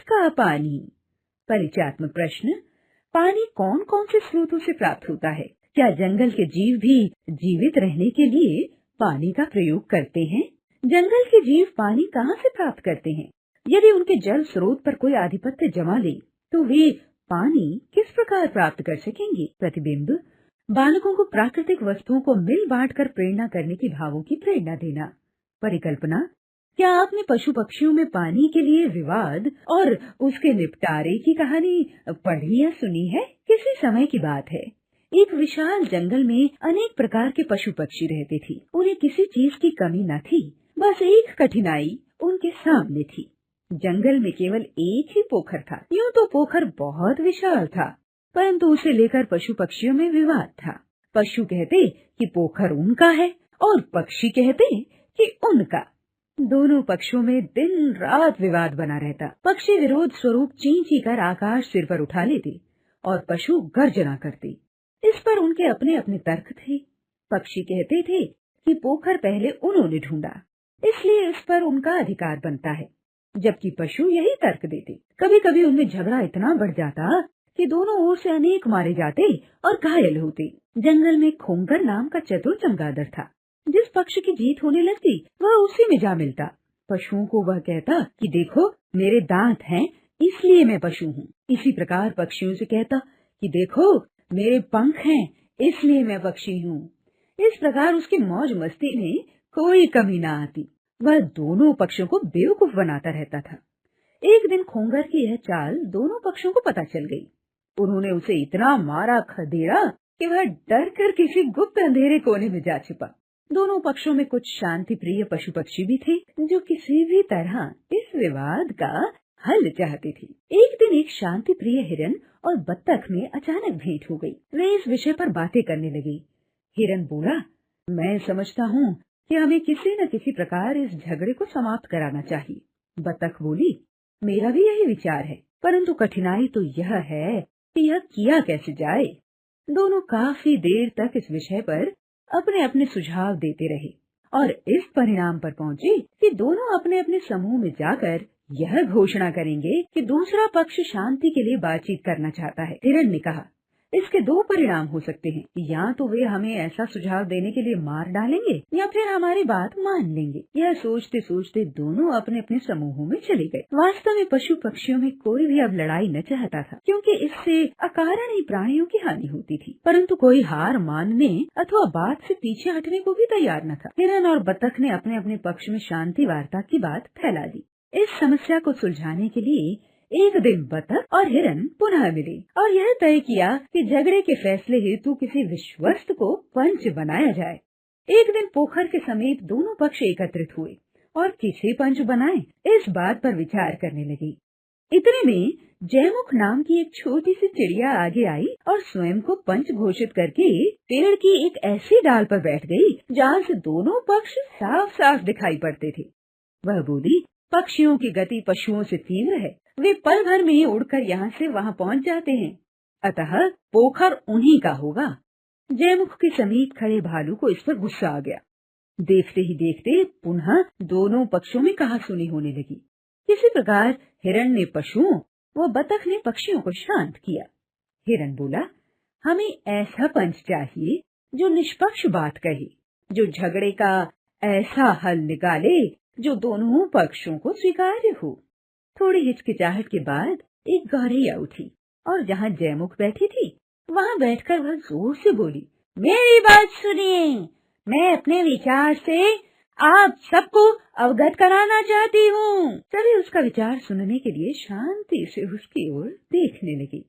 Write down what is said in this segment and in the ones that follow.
का पानी। परिचयात्मक प्रश्न। पानी कौन कौन से स्रोतों से प्राप्त होता है? क्या जंगल के जीव भी जीवित रहने के लिए पानी का प्रयोग करते हैं? जंगल के जीव पानी कहाँ से प्राप्त करते हैं? यदि उनके जल स्रोत पर कोई आधिपत्य जमा ले तो वे पानी किस प्रकार प्राप्त कर सकेंगे? प्रतिबिंब। बालकों को प्राकृतिक वस्तुओं को मिल बांट कर प्रेरणा करने की भावों की प्रेरणा देना। परिकल्पना। क्या आपने पशु पक्षियों में पानी के लिए विवाद और उसके निपटारे की कहानी पढ़ी या सुनी है? किसी समय की बात है, एक विशाल जंगल में अनेक प्रकार के पशु पक्षी रहते थे। उन्हें किसी चीज की कमी न थी, बस एक कठिनाई उनके सामने थी। जंगल में केवल एक ही पोखर था। यूं तो पोखर बहुत विशाल था, परंतु उसे लेकर पशु पक्षियों में विवाद था। पशु कहते कि पोखर उनका है और पक्षी कहते कि उनका। दोनों पक्षों में दिन रात विवाद बना रहता। पक्षी विरोध स्वरूप चीं चीं कर आकाश सिर पर उठा लेते और पशु गर्जना करते। इस पर उनके अपने अपने तर्क थे। पक्षी कहते थे कि पोखर पहले उन्होंने ढूंढा, इसलिए इस पर उनका अधिकार बनता है, जबकि पशु यही तर्क देते। कभी कभी उनमें झगड़ा इतना बढ़ जाता कि दोनों ओर से अनेक मारे जाते और घायल होते। जंगल में खोंगर नाम का चतुर चमगादड़ था। जिस पक्ष की जीत होने लगती वह उसी में जा मिलता। पशुओं को वह कहता कि देखो मेरे दांत हैं इसलिए मैं पशु हूँ। इसी प्रकार पक्षियों से कहता कि देखो मेरे पंख हैं इसलिए मैं पक्षी हूँ। इस प्रकार उसकी मौज मस्ती में कोई कमी न आती। वह दोनों पक्षों को बेवकूफ बनाता रहता था। एक दिन खोंगर की यह चाल दोनों पक्षों को पता चल गई। उन्होंने उसे इतना मारा खदेड़ा कि वह डर कर किसी गुप्त अंधेरे कोने में जा छिपा। दोनों पक्षों में कुछ शांति प्रिय पशु पक्षी भी थे जो किसी भी तरह इस विवाद का हल चाहते थे। एक दिन एक शांति प्रिय हिरन और बत्तख में अचानक भेंट हो गई। वे इस विषय पर बातें करने लगे। हिरन बोला, मैं समझता हूँ कि हमें किसी न किसी प्रकार इस झगड़े को समाप्त कराना चाहिए। बत्तख बोली, मेरा भी यही विचार है, परंतु कठिनाई तो यह है कि यह किया कैसे जाए। दोनों काफी देर तक इस विषय पर अपने अपने सुझाव देते रहे और इस परिणाम पर पहुँचे कि दोनों अपने अपने समूह में जाकर यह घोषणा करेंगे कि दूसरा पक्ष शांति के लिए बातचीत करना चाहता है। हिरन ने कहा, इसके दो परिणाम हो सकते हैं, या तो वे हमें ऐसा सुझाव देने के लिए मार डालेंगे या फिर हमारी बात मान लेंगे। यह सोचते सोचते दोनों अपने अपने समूहों में चले गए। वास्तव में पशु पक्षियों में कोई भी अब लड़ाई न चाहता था, क्योंकि इससे अकारण ही प्राणियों की हानि होती थी। परंतु कोई हार मानने अथवा बात से पीछे हटने को भी तैयार न था। हिरन और बत्तख ने अपने अपने पक्ष में शांति वार्ता की बात फैला दी। इस समस्या को सुलझाने के लिए एक दिन बत्तख और हिरन पुनः मिले और यह तय किया कि झगड़े के फैसले हेतु किसी विश्वस्त को पंच बनाया जाए। एक दिन पोखर के समीप दोनों पक्ष एकत्रित हुए और किसे पंच बनाएं, इस बात पर विचार करने लगे। इतने में जयमुख नाम की एक छोटी सी चिड़िया आगे आई और स्वयं को पंच घोषित करके पेड़ की एक ऐसी डाल पर बैठ गई जहाँ से दोनों पक्ष साफ साफ दिखाई पड़ते थे। वह बोली, पक्षियों की गति पशुओं से तीव्र है, वे पल भर में उड़कर यहाँ से वहाँ पहुँच जाते हैं, अतः पोखर उन्हीं का होगा। जयमुख के समीप खड़े भालू को इस पर गुस्सा आ गया। देखते ही देखते पुनः दोनों पक्षों में कहासुनी होने लगी। किसी प्रकार हिरन ने पशुओं व बतख ने पक्षियों को शांत किया। हिरन बोला, हमें ऐसा पंच चाहिए जो निष्पक्ष बात कहे, जो झगड़े का ऐसा हल निकाले जो दोनों पक्षों को स्वीकार्य हो। थोड़ी हिचकिचाहट के बाद एक गौरैया उठी और जहाँ जयमुख बैठी थी वहाँ बैठकर वह जोर से बोली, मेरी बात सुनिए, मैं अपने विचार से आप सबको अवगत कराना चाहती हूँ। सभी उसका विचार सुनने के लिए शांति से उसकी ओर देखने लगी।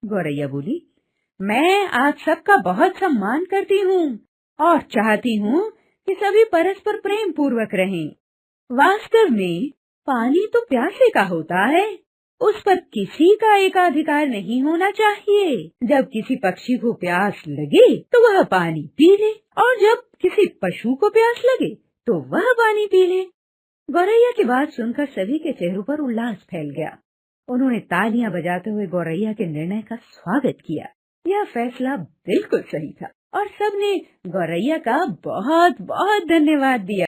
गौरैया बोली, मैं आप सबका बहुत सम्मान करती हूँ और चाहती हूँ कि सभी परस्पर प्रेम पूर्वक रहें। वास्तव में पानी तो प्यासे का होता है, उस पर किसी का एकाधिकार नहीं होना चाहिए। जब किसी पक्षी को प्यास लगे तो वह पानी पी ले, और जब किसी पशु को प्यास लगे तो वह पानी पी ले। गौरैया की बात सुनकर सभी के चेहरों पर उल्लास फैल गया। उन्होंने तालियां बजाते हुए गौरैया के निर्णय का स्वागत किया। यह फैसला बिल्कुल सही था और सबने गौरैया का बहुत बहुत धन्यवाद दिया।